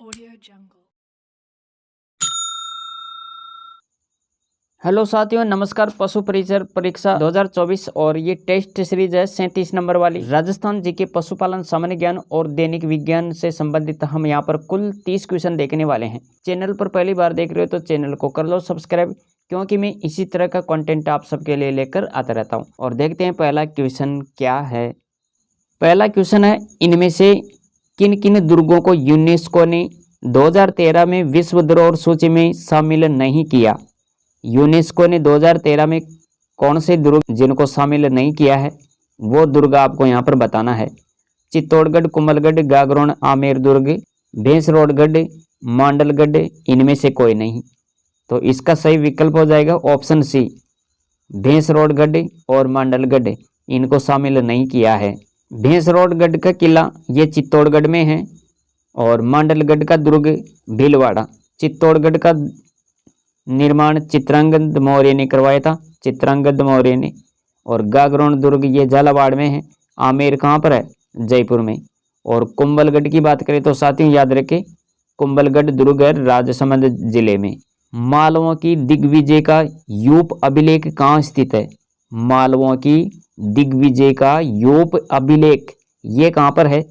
Audio Jungle। Hello साथियों, नमस्कार। पशु परिचर परीक्षा 2024 और ये टेस्ट सीरीज है 37 नंबर वाली राजस्थान जीके पशुपालन सामान्य ज्ञान और दैनिक विज्ञान से संबंधित हम यहाँ पर कुल 30 क्वेश्चन देखने वाले हैं। चैनल पर पहली बार देख रहे हो तो चैनल को कर लो सब्सक्राइब, क्योंकि मैं इसी तरह का कंटेंट आप सबके लिए लेकर आता रहता हूँ। और देखते हैं पहला क्वेश्चन क्या है। पहला क्वेश्चन है, इनमें से किन किन दुर्गों को यूनेस्को ने 2013 में विश्व धरोहर सूची में शामिल नहीं किया। यूनेस्को ने 2013 में कौन से दुर्ग जिनको शामिल नहीं किया है वो दुर्ग आपको यहाँ पर बताना है। चित्तौड़गढ़, कुंभलगढ़, गागरोन, आमेर दुर्ग, भैंसरोडगढ़, मांडलगढ़, इनमें से कोई नहीं। तो इसका सही विकल्प हो जाएगा ऑप्शन सी, भैंसरोडगढ़ और मांडलगढ़, इनको शामिल नहीं किया है। भैंसरोडगढ़ का किला ये चित्तौड़गढ़ में है और मांडलगढ़ का दुर्ग भीलवाड़ा। चित्तौड़गढ़ का निर्माण चित्रांगद मौर्य ने करवाया था, चित्रांगद मौर्य ने। और गागरोन दुर्ग ये झालावाड़ में है। आमेर कहाँ पर है? जयपुर में। और कुंभलगढ़ की बात करें तो साथियों याद रखें, कुंभलगढ़ दुर्ग है राजसमंद जिले में। मालवों की दिग्विजय का यूप अभिलेख कहाँ स्थित है? मालवों की दिग्विजय का यूप अभिलेख ये कहाँ पर है?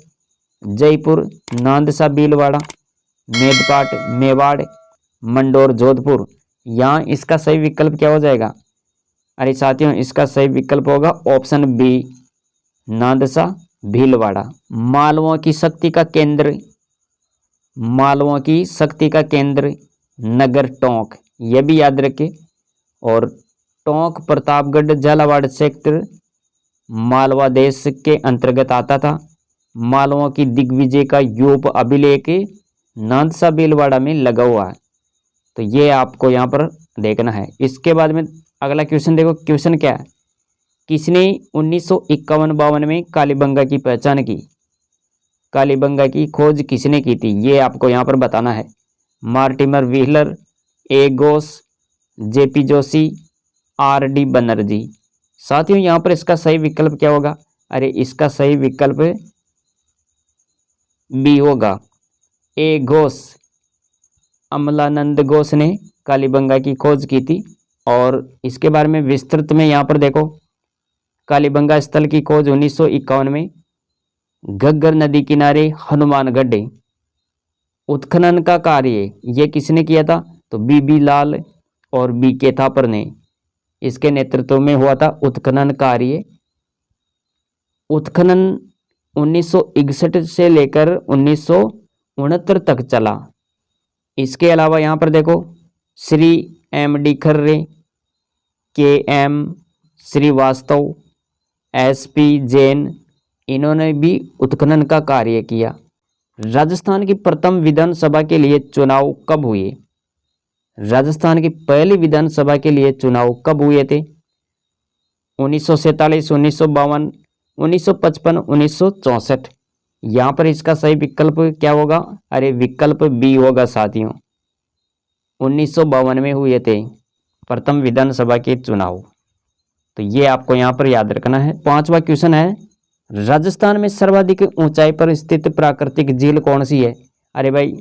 जयपुर, नांदसा भीलवाड़ा, मेदपाट मेवाड़, मंडोर जोधपुर। यहाँ इसका सही विकल्प क्या हो जाएगा? अरे साथियों, इसका सही विकल्प होगा ऑप्शन बी, नांदसा भीलवाड़ा। मालवों की शक्ति का केंद्र, मालवों की शक्ति का केंद्र नगर टोंक, यह भी याद रखें। और टोंक प्रतापगढ़ झालावाड़ क्षेत्र मालवा देश के अंतर्गत आता था। मालवों की दिग्विजय का यूप अभिलेख नांदसा भीलवाड़ा में लगा हुआ है। तो ये आपको यहाँ पर देखना है। इसके बाद में अगला क्वेश्चन देखो, क्वेश्चन क्या है? किसने 1951-52 में कालीबंगा की पहचान की? कालीबंगा की खोज किसने की थी ये आपको यहाँ पर बताना है। मार्टिमर व्हीलर, ए घोष, जेपी जोशी, आर.डी. बनर्जी। साथियों यहाँ पर इसका सही विकल्प क्या होगा? अरे इसका सही विकल्प बी होगा, ए घोष। अमलानंद घोष ने कालीबंगा की खोज की थी। और इसके बारे में विस्तृत में यहाँ पर देखो, कालीबंगा स्थल की खोज 1951 में घग्गर नदी किनारे हनुमानगढ़। उत्खनन का कार्य ये किसने किया था? तो बी लाल और बी.के. थापर ने, इसके नेतृत्व में हुआ था उत्खनन कार्य। उत्खनन 1961 से लेकर 1969 तक चला। इसके अलावा यहाँ पर देखो, Shri MD. Kharre, KM. Srivastava, SP. Jain, इन्होंने भी उत्खनन का कार्य किया। राजस्थान की प्रथम विधानसभा के लिए चुनाव कब हुए? राजस्थान की पहली विधानसभा के लिए चुनाव कब हुए थे? 1947, 1952, 1955, 1964। यहाँ पर इसका सही विकल्प क्या होगा? अरे विकल्प बी होगा साथियों, 1952 में हुए थे प्रथम विधानसभा के चुनाव। तो ये आपको यहाँ पर याद रखना है। पांचवा क्वेश्चन है, राजस्थान में सर्वाधिक ऊंचाई पर स्थित प्राकृतिक झील कौन सी है? अरे भाई,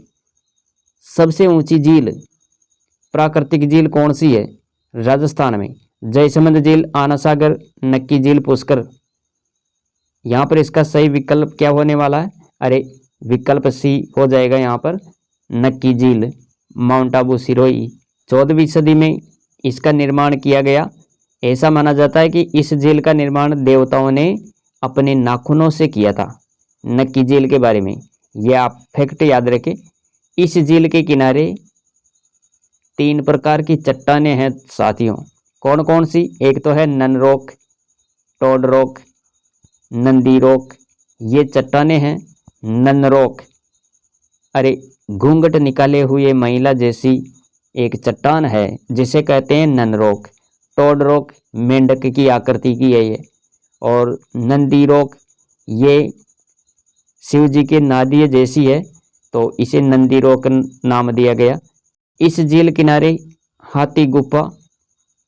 सबसे ऊंची झील, प्राकृतिक झील कौन सी है राजस्थान में? जयसमंद झील, आना सागर, नक्की झील, पुष्कर। यहाँ पर इसका सही विकल्प क्या होने वाला है? अरे विकल्प सी हो जाएगा यहाँ पर, नक्की झील, माउंट आबू सिरोही। 14वीं सदी में इसका निर्माण किया गया। ऐसा माना जाता है कि इस झील का निर्माण देवताओं ने अपने नाखूनों से किया था। नक्की झील के बारे में ये आप फैक्ट याद रखें। इस झील के किनारे 3 प्रकार की चट्टानें हैं साथियों। कौन कौन सी? एक तो है nun rock, toad rock, Nandi rock. ये चट्टानें हैं नन रॉक। अरे घूंघट निकाले हुए महिला जैसी एक चट्टान है जिसे कहते हैं नन रॉक। टोड रॉक मेंढक की आकृति की है ये। और नंदी रॉक ये शिव जी के नादिये जैसी है, तो इसे नंदी रॉक नाम दिया गया। इस झील किनारे हाथी गुफा,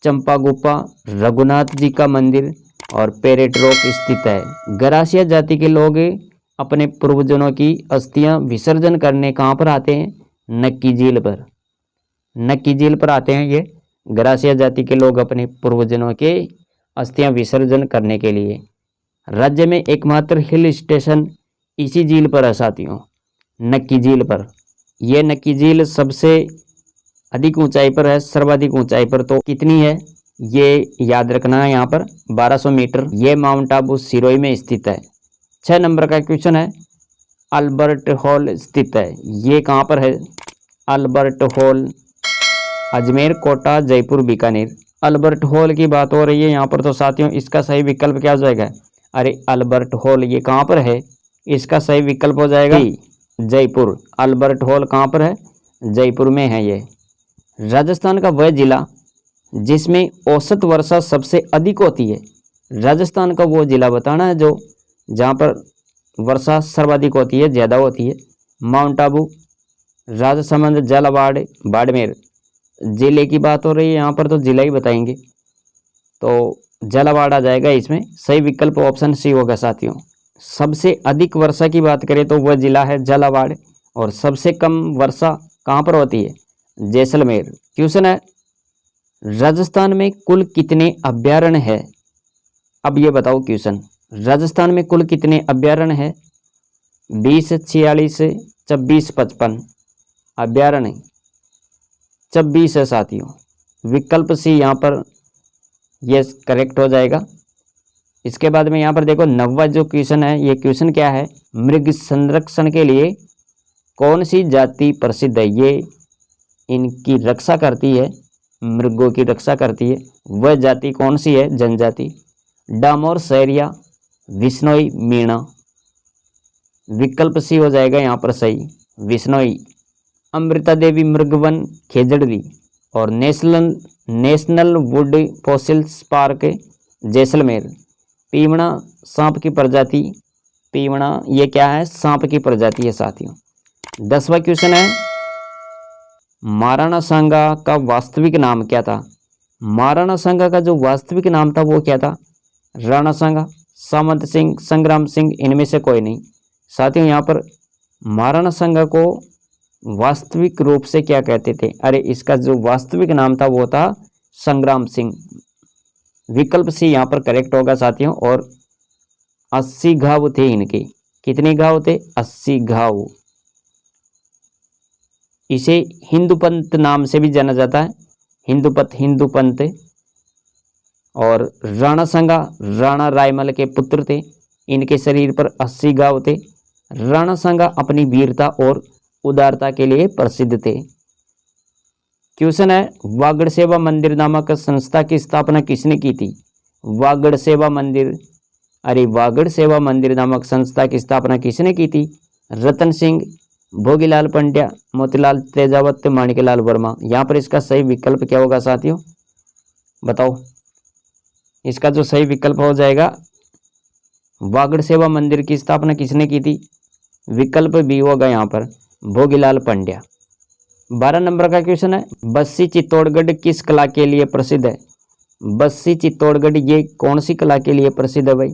चंपा गुफा, रघुनाथ जी का मंदिर और पेरेट रॉक स्थित है। गरासिया जाति के लोग अपने पूर्वजों की अस्थियां विसर्जन करने कहाँ पर आते हैं? नक्की झील पर। नक्की झील पर आते हैं ये गरासिया जाति के लोग अपने पूर्वजों के अस्थियां विसर्जन करने के लिए। राज्य में एकमात्र हिल स्टेशन इसी झील पर है साथियों, नक्की झील पर। यह नक्की झील सबसे अधिक ऊंचाई पर है, सर्वाधिक ऊंचाई पर। तो कितनी है ये याद रखना है यहाँ पर, 1200 मीटर। ये माउंट आबू सिरोही में स्थित है। 6 नंबर का क्वेश्चन है, अल्बर्ट हॉल स्थित है। ये कहाँ पर है? Albert Hall, Ajmer, Kota, Jaipur, Bikaner. Albert Hall की बात हो रही है यहाँ पर, तो साथियों इसका सही विकल्प क्या हो जाएगा? अरे अल्बर्ट हॉल ये कहाँ पर है? इसका सही विकल्प हो जाएगा जयपुर। अल्बर्ट हॉल कहाँ पर है? जयपुर में है ये। राजस्थान का वह जिला जिसमें औसत वर्षा सबसे अधिक होती है। राजस्थान का वो जिला बताना है जो जहाँ पर वर्षा सर्वाधिक होती है, ज़्यादा होती है। माउंट आबू, राजसमंद, झालावाड़, बाड़मेर। जिले की बात हो रही है यहाँ पर, तो जिला ही बताएंगे, तो झालावाड़ आ जाएगा इसमें। सही विकल्प ऑप्शन सी होगा साथियों। सबसे अधिक वर्षा की बात करें तो वह जिला है झालावाड़, और सबसे कम वर्षा कहाँ पर होती है? जैसलमेर। क्वेश्चन है, राजस्थान में कुल कितने अभ्यारण्य है? अब ये बताओ क्वेश्चन, राजस्थान में कुल कितने अभ्यारण्य है? 20, 46, 26, 55। अभ्यारण्य 26 है साथियों। विकल्प सी यहाँ पर ये करेक्ट हो जाएगा। इसके बाद में यहाँ पर देखो 90 जो क्वेश्चन है, ये क्वेश्चन क्या है? मृग संरक्षण के लिए कौन सी जाति प्रसिद्ध है? ये इनकी रक्षा करती है, मृगों की रक्षा करती है, वह जाति कौन सी है? जनजाति। डामोर, सैरिया, विश्नोई, मीणा। विकल्प सी हो जाएगा यहाँ पर सही, विश्नोई। अमृता देवी मृगवन, खेजड़ली। और national wood fossils park, Jaisalmer. पीवड़ा सांप की प्रजाति, पीवड़ा ये क्या है? सांप की प्रजाति है साथियों। 10वां क्वेश्चन है, महाराणा सांगा का वास्तविक नाम क्या था? महाराणा सांगा का जो वास्तविक नाम था वो क्या था? राणा सांगा, सामंत सिंह, संग्राम सिंह, इनमें से कोई नहीं। साथियों यहाँ पर महाराणा सांगा को वास्तविक रूप से क्या कहते थे? अरे इसका जो वास्तविक नाम था वो था संग्राम सिंह। विकल्प सी यहाँ पर करेक्ट होगा साथियों। और 80 घाव थे इनके। कितने घाव थे? 80 घाव। इसे हिंदूपंत नाम से भी जाना जाता है, हिंदूपंत। और राणा सांगा राणा रायमल के पुत्र थे। इनके शरीर पर 80 घाव थे। राणा सांगा अपनी वीरता और उदारता के लिए प्रसिद्ध थे। क्वेश्चन है, वागड़ सेवा मंदिर नामक संस्था की स्थापना किसने की थी? वागड़ सेवा मंदिर, अरे वागड़ सेवा मंदिर नामक संस्था की स्थापना किसने की थी? रतन सिंह, भोगीलाल पंड्या, मोतीलाल तेजावत, माणिकलाल वर्मा। यहाँ पर इसका सही विकल्प क्या होगा साथियों? बताओ। इसका जो सही विकल्प हो जाएगा, वागड़ सेवा मंदिर की स्थापना किसने की थी? विकल्प बी होगा यहाँ पर, भोगीलाल पंड्या। 12 नंबर का क्वेश्चन है, बस्सी चित्तौड़गढ़ किस कला के लिए प्रसिद्ध है? बस्सी चित्तौड़गढ़ ये कौन सी कला के लिए प्रसिद्ध है भाई?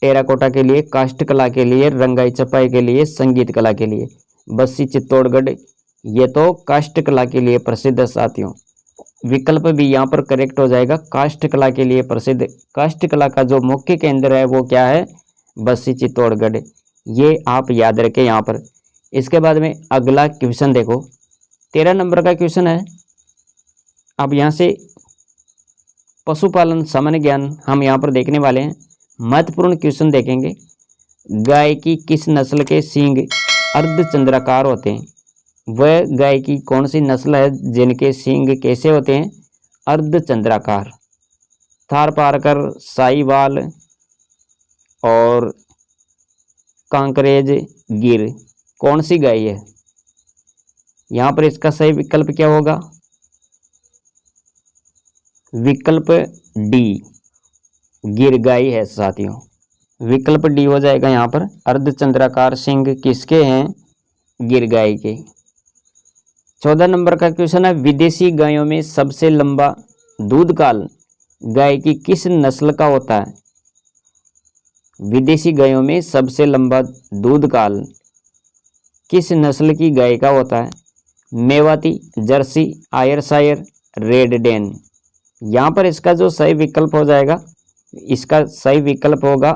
टेराकोटा के लिए, काष्ठ कला के लिए, रंगाई छपाई के लिए, संगीत कला के लिए। बस्सी चित्तौड़गढ़ ये तो काष्ठ कला के लिए प्रसिद्ध है साथियों। विकल्प भी यहाँ पर करेक्ट हो जाएगा, काष्ठ कला के लिए प्रसिद्ध। काष्ठ कला का जो मुख्य केंद्र है वो क्या है? बस्सी चित्तौड़गढ़। ये आप याद रखें यहाँ पर। इसके बाद में अगला क्वेश्चन देखो, 13 नंबर का क्वेश्चन है। अब यहाँ से पशुपालन सामान्य ज्ञान हम यहाँ पर देखने वाले हैं। महत्वपूर्ण क्वेश्चन देखेंगे। गाय की किस नस्ल के सींग अर्धचंद्राकार होते हैं? वह गाय की कौन सी नस्ल है जिनके सींग कैसे होते हैं? अर्धचंद्राकार। थारपारकर, साहिवाल और कांकरेज गिर, कौन सी गाय है? यहाँ पर इसका सही विकल्प क्या होगा? विकल्प डी, गिर गाय है साथियों। विकल्प डी हो जाएगा यहाँ पर। अर्धचंद्राकार सिंग किसके हैं? गिर गाय के। 14 नंबर का क्वेश्चन है, विदेशी गायों में सबसे लंबा दूध काल गाय की किस नस्ल का होता है? विदेशी गायों में सबसे लंबा दूध काल किस नस्ल की गाय का होता है? Mewati, Jersey, Ayrshire, Red Dane. यहाँ पर इसका जो सही विकल्प हो जाएगा, इसका सही विकल्प होगा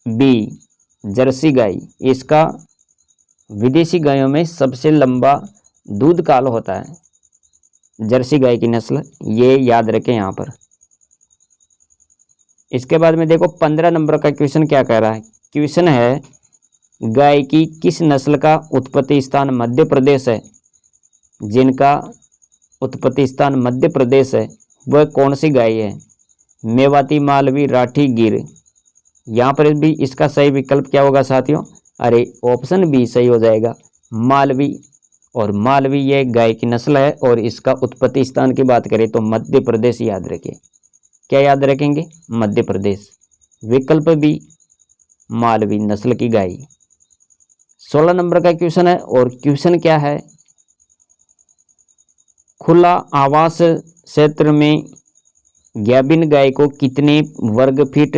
बी, जर्सी गाय। इसका विदेशी गायों में सबसे लंबा दूध काल होता है जर्सी गाय की नस्ल, ये याद रखें यहाँ पर। इसके बाद में देखो 15 नंबर का क्वेश्चन क्या कह रहा है। क्वेश्चन है गाय की किस नस्ल का उत्पत्ति स्थान मध्य प्रदेश है? जिनका उत्पत्ति स्थान मध्य प्रदेश है वह कौन सी गाय है? मेवाती, मालवी, राठी, गिर। यहाँ पर भी इसका सही विकल्प क्या होगा साथियों? अरे ऑप्शन बी सही हो जाएगा, मालवी। और मालवी ये गाय की नस्ल है और इसका उत्पत्ति स्थान की बात करें तो मध्य प्रदेश याद रखिए। क्या याद रखेंगे? मध्य प्रदेश। विकल्प बी, मालवी नस्ल की गाय। 16 नंबर का क्वेश्चन है और क्वेश्चन क्या है? खुला आवास क्षेत्र में गैबिन गाय को कितने वर्ग फीट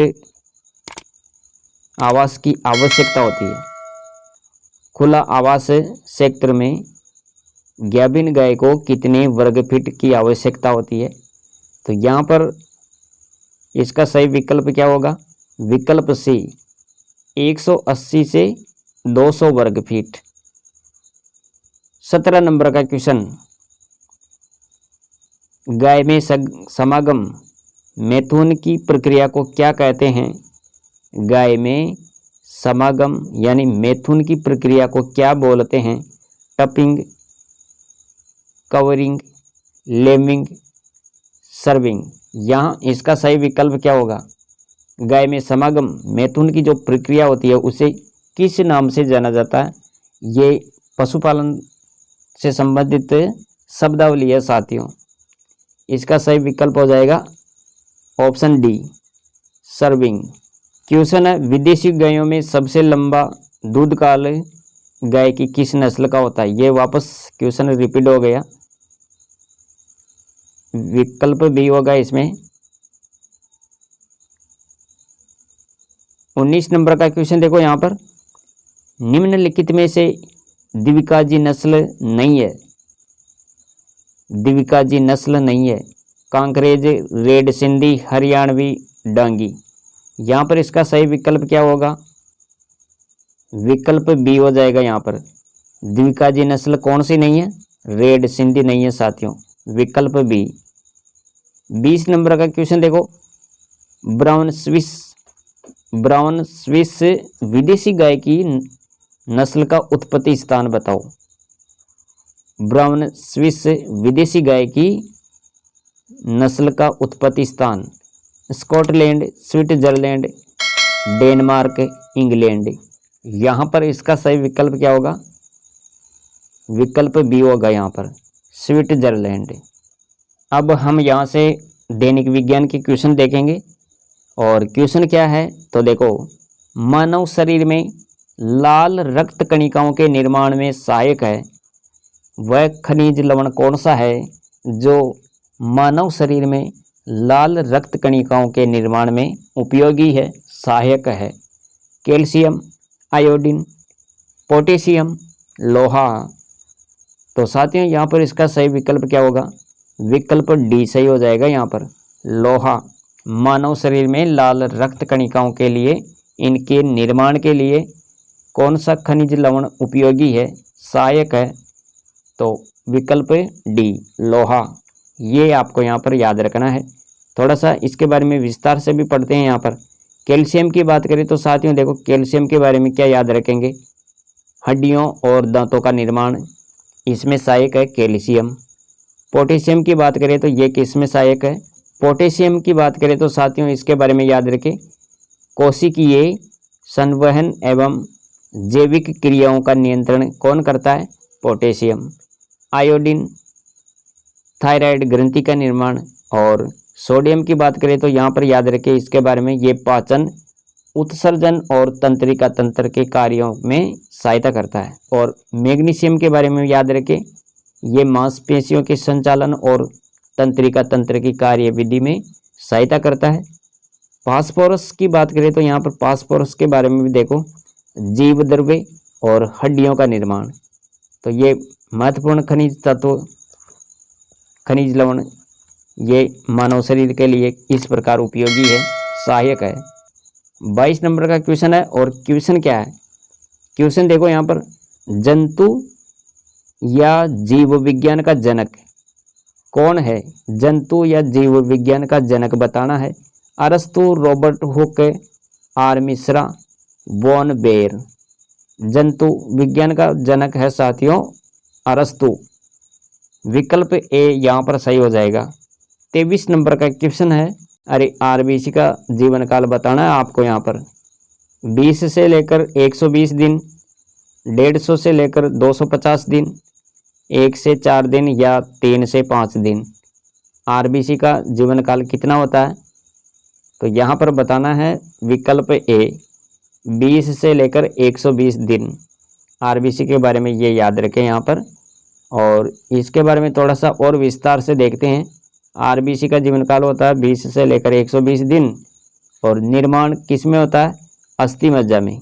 आवास की आवश्यकता होती है? खुला आवास क्षेत्र में गैबिन गाय को कितने वर्ग फीट की आवश्यकता होती है? तो यहाँ पर इसका सही विकल्प क्या होगा? विकल्प सी, 180 से 200 वर्ग फीट। 17 नंबर का क्वेश्चन, गाय में समागम मैथुन की प्रक्रिया को क्या कहते हैं? गाय में समागम यानी मैथुन की प्रक्रिया को क्या बोलते हैं? टपिंग, कवरिंग, लेमिंग, सर्विंग। यहाँ इसका सही विकल्प क्या होगा? गाय में समागम मैथुन की जो प्रक्रिया होती है उसे किस नाम से जाना जाता है? ये पशुपालन से संबंधित शब्दावली है साथियों। इसका सही विकल्प हो जाएगा ऑप्शन डी, सर्विंग। क्वेश्चन है विदेशी गायों में सबसे लंबा दूध काल गाय की किस नस्ल का होता है? ये वापस क्वेश्चन रिपीट हो गया। विकल्प बी होगा इसमें। 19 नंबर का क्वेश्चन देखो यहाँ पर, निम्नलिखित में से दिविकाजी नस्ल नहीं है। दिविकाजी नस्ल नहीं है। कांकरेज, रेड सिंधी, हरियाणवी, डांगी। यहाँ पर इसका सही विकल्प क्या होगा? विकल्प बी हो जाएगा। यहाँ पर दिविकाजी नस्ल कौन सी नहीं है? रेड सिंधी नहीं है साथियों, विकल्प बी। 20 नंबर का क्वेश्चन देखो, ब्राउन स्विस विदेशी गाय की नस्ल का उत्पत्ति स्थान बताओ। ब्राउन स्विस विदेशी गाय की नस्ल का उत्पत्ति स्थान स्कॉटलैंड, स्विट्जरलैंड, डेनमार्क, इंग्लैंड। यहाँ पर इसका सही विकल्प क्या होगा? विकल्प बी होगा यहाँ पर, स्विट्जरलैंड। अब हम यहाँ से दैनिक विज्ञान के क्वेश्चन देखेंगे और क्वेश्चन क्या है तो देखो, मानव शरीर में लाल रक्त कणिकाओं के निर्माण में सहायक है वह खनिज लवण कौन सा है जो मानव शरीर में लाल रक्त कणिकाओं के निर्माण में उपयोगी है, सहायक है? कैल्शियम, आयोडीन, पोटेशियम, लोहा। तो साथियों यहाँ पर इसका सही विकल्प क्या होगा? विकल्प डी सही हो जाएगा। यहाँ पर लोहा मानव शरीर में लाल रक्त कणिकाओं के लिए, इनके निर्माण के लिए कौन सा खनिज लवण उपयोगी है, सहायक है? तो विकल्प डी, लोहा। ये आपको यहाँ पर याद रखना है। थोड़ा सा इसके बारे में विस्तार से भी पढ़ते हैं। यहाँ पर कैल्शियम की बात करें तो साथियों देखो, कैल्शियम के बारे में क्या याद रखेंगे? हड्डियों और दांतों का निर्माण, इसमें सहायक है कैल्शियम। पोटेशियम की बात करें तो ये किसमें सहायक है? पोटेशियम की बात करें तो साथियों इसके बारे में याद रखें, कोशिकीय संवहन एवं जैविक क्रियाओं का नियंत्रण कौन करता है? पोटेशियम। आयोडीन थायराइड ग्रंथि का निर्माण। और सोडियम की बात करें तो यहाँ पर याद रखें इसके बारे में, ये पाचन, उत्सर्जन और तंत्रिका तंत्र के कार्यों में सहायता करता है। और मैग्नीशियम के बारे में याद रखें, ये मांसपेशियों के संचालन और तंत्रिका तंत्र की कार्यविधि में सहायता करता है। फास्फोरस की बात करें तो यहाँ पर फास्फोरस के बारे में भी देखो, जीव द्रव्य और हड्डियों का निर्माण। तो ये महत्वपूर्ण खनिज तत्व, खनिज लवण, ये मानव शरीर के लिए इस प्रकार उपयोगी है, सहायक है। 22 नंबर का क्वेश्चन है, और क्वेश्चन क्या है? क्वेश्चन देखो यहाँ पर, जंतु या जीव विज्ञान का जनक कौन है? जंतु या जीव विज्ञान का जनक बताना है। अरस्तु, Robert Hooke, R Mishra, von Baer. जंतु विज्ञान का जनक है साथियों अरस्तु। विकल्प ए यहाँ पर सही हो जाएगा। 23 नंबर का क्वेश्चन है, अरे आरबीसी का जीवन काल बताना है आपको। यहाँ पर 20 से लेकर 120 दिन, 150 से लेकर 250 दिन, 1 से 4 दिन या 3 से 5 दिन। आरबीसी का जीवन काल कितना होता है? तो यहाँ पर बताना है विकल्प ए 20 से लेकर 120 दिन। आरबीसी के बारे में ये याद रखें यहाँ पर। और इसके बारे में थोड़ा सा और विस्तार से देखते हैं। आरबीसी का जीवन काल होता है 20 से लेकर 120 दिन, और निर्माण किस में होता है? अस्थि मज्जा में।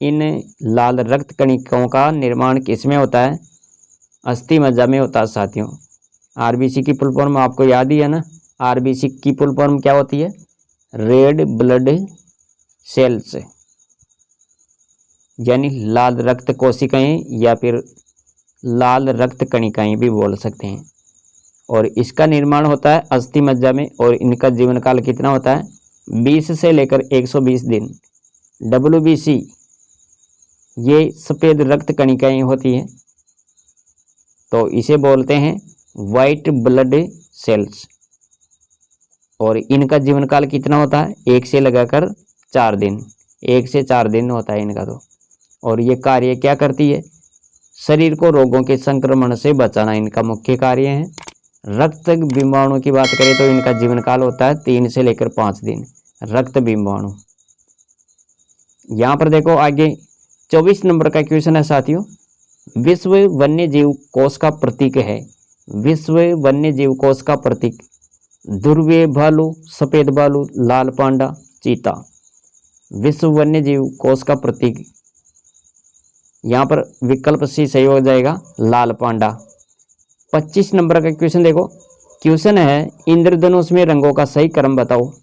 इन लाल रक्त कणिकाओं का निर्माण किस में होता है? अस्थि मज्जा में होता है साथियों। आरबीसी की फुल फॉर्म आपको याद ही है ना। आरबीसी की फुल फॉर्म क्या होती है? रेड ब्लड सेल्स, यानी लाल रक्त कोशिकाएं या फिर लाल रक्त कणिकाएं भी बोल सकते हैं। और इसका निर्माण होता है अस्थि मज्जा में, और इनका जीवन काल कितना होता है? 20 से लेकर 120 दिन। WBC ये सफ़ेद रक्त कणिकाएं होती हैं, तो इसे बोलते हैं वाइट ब्लड सेल्स। और इनका जीवन काल कितना होता है? 1 से लगाकर 4 दिन, 1 से 4 दिन होता है इनका तो। और ये कार्य क्या करती है? शरीर को रोगों के संक्रमण से बचाना इनका मुख्य कार्य है। रक्त बीमाणु की बात करें तो इनका जीवन काल होता है 3 से लेकर 5 दिन। रक्त बीमाणु। यहाँ पर देखो आगे 24 नंबर का क्वेश्चन है साथियों, विश्व वन्य जीव कोष का प्रतीक है। विश्व वन्य जीव कोष का प्रतीक ध्रुवीय भालू, सफेद भालू, लाल पांडा, चीता। विश्व वन्य जीव कोष का प्रतीक यहाँ पर विकल्प सी सही हो जाएगा, लाल पांडा। 25 नंबर का क्वेश्चन देखो, क्वेश्चन है इंद्रधनुष में रंगों का सही क्रम बताओ।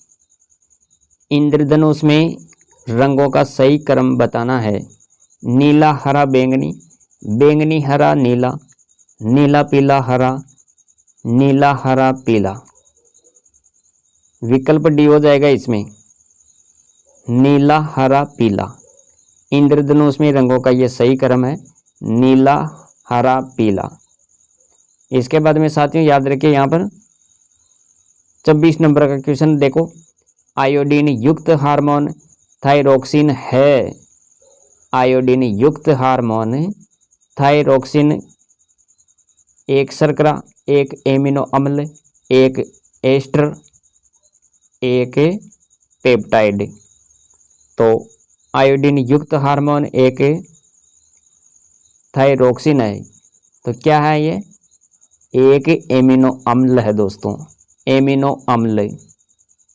इंद्रधनुष में रंगों का सही क्रम बताना है। नीला हरा बैंगनी, बैंगनी हरा नीला, नीला पीला हरा, नीला हरा पीला। विकल्प डी हो जाएगा इसमें, नीला हरा पीला। इंद्रधनुष में रंगों का ये सही क्रम है, नीला हरा पीला। इसके बाद में साथियों याद रखिए यहाँ पर 26 नंबर का क्वेश्चन देखो, आयोडीन युक्त हार्मोन थायरोक्सिन है। आयोडीन युक्त हार्मोन थायरोक्सिन एक शर्करा, एक एमिनो अम्ल, एक एस्टर, एक पेप्टाइड। तो आयोडीन युक्त हार्मोन एक थायरोक्सिन है, तो क्या है ये? एक एमिनो अम्ल है दोस्तों, एमिनो अम्ल।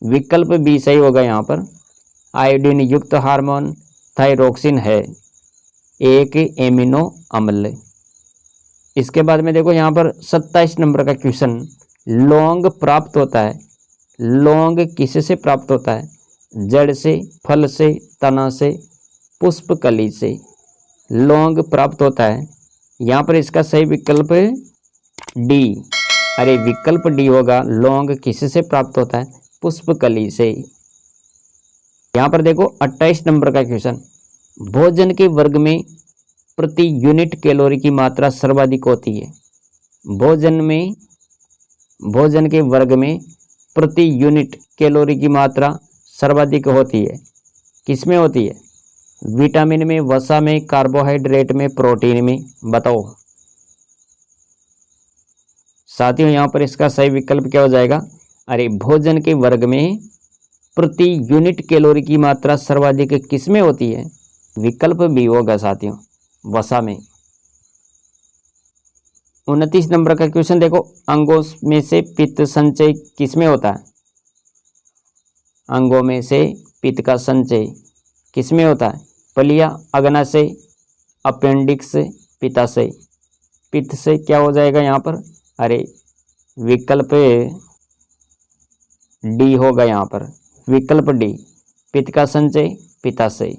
विकल्प बी सही होगा यहाँ पर। आयोडीन युक्त हार्मोन थायरोक्सिन है, एक एमिनो अम्ल। इसके बाद में देखो यहाँ पर 27 नंबर का क्वेश्चन, लौंग प्राप्त होता है। लौंग किससे प्राप्त होता है? जड़ से, फल से, तना से, पुष्पकली से। लौंग प्राप्त होता है। यहाँ पर इसका सही विकल्प है डी। अरे विकल्प डी होगा, लौंग किससे प्राप्त होता है? पुष्पकली से। यहाँ पर देखो 28 नंबर का क्वेश्चन, भोजन के वर्ग में प्रति यूनिट कैलोरी की मात्रा सर्वाधिक होती है। भोजन के वर्ग में प्रति यूनिट कैलोरी की मात्रा सर्वाधिक होती है। किसमें होती है? विटामिन में, वसा में, कार्बोहाइड्रेट में, प्रोटीन में। बताओ साथियों, यहाँ पर इसका सही विकल्प क्या हो जाएगा? अरे भोजन के वर्ग में प्रति यूनिट कैलोरी की मात्रा सर्वाधिक किसमें होती है? विकल्प बी होगा साथियों, वसा में। 29 नंबर का क्वेश्चन देखो, अंगों में से पित्त संचय किसमें होता है? अंगों में से पित्त का संचय किसमें होता है? पलिया, अग्नाशय, अपेंडिक्स, पित्ताशय। पित्त से क्या हो जाएगा यहाँ पर? अरे विकल्प डी होगा यहाँ पर, विकल्प डी, पित्त का संचय, पित्ताशय।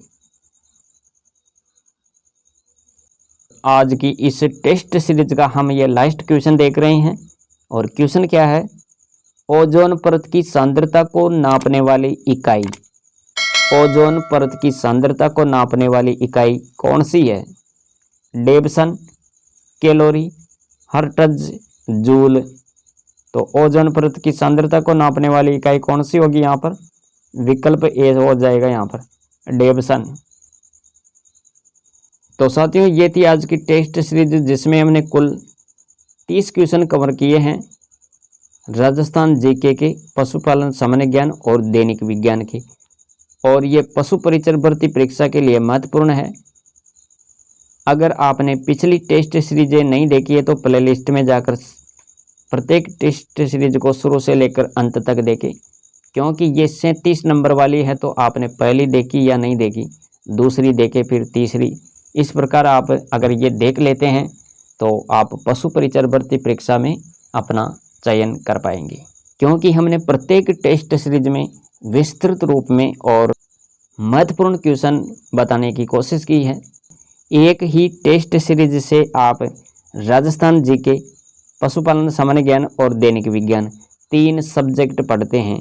आज की इस टेस्ट सीरीज का हम ये लास्ट क्वेश्चन देख रहे हैं और क्वेश्चन क्या है? ओजोन परत की सांद्रता को नापने वाली इकाई, ओजोन परत की सांद्रता को नापने वाली इकाई कौन सी है? Davison, calorie, hertz, joule. तो ओजोन परत की सांद्रता को नापने वाली इकाई कौन सी होगी यहाँ पर? विकल्प ए हो जाएगा यहाँ पर, डेविसन। तो साथियों ये थी आज की टेस्ट सीरीज जिसमें हमने कुल 30 क्वेश्चन कवर किए हैं राजस्थान जीके के, पशुपालन सामान्य ज्ञान और दैनिक विज्ञान के। और ये पशु परिचर भर्ती परीक्षा के लिए महत्वपूर्ण है। अगर आपने पिछली टेस्ट सीरीजें नहीं देखी है तो प्लेलिस्ट में जाकर प्रत्येक टेस्ट सीरीज को शुरू से लेकर अंत तक देखें, क्योंकि ये 37 नंबर वाली है तो आपने पहली देखी या नहीं देखी, दूसरी देखे फिर तीसरी, इस प्रकार आप अगर ये देख लेते हैं तो आप पशु परिचर भर्ती परीक्षा में अपना चयन कर पाएंगे। क्योंकि हमने प्रत्येक टेस्ट सीरीज में विस्तृत रूप में और महत्वपूर्ण क्वेश्चन बताने की कोशिश की है। एक ही टेस्ट सीरीज से आप राजस्थान जीके, पशुपालन सामान्य ज्ञान और दैनिक विज्ञान 3 सब्जेक्ट पढ़ते हैं।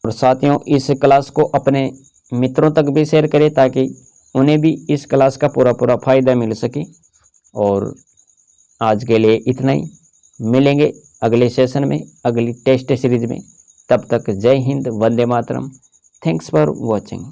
और साथियों इस क्लास को अपने मित्रों तक भी शेयर करें ताकि उन्हें भी इस क्लास का पूरा फायदा मिल सके। और आज के लिए इतना ही, मिलेंगे अगले सेशन में, अगली टेस्ट सीरीज में। तब तक जय हिंद, वंदे मातरम। Thanks for watching.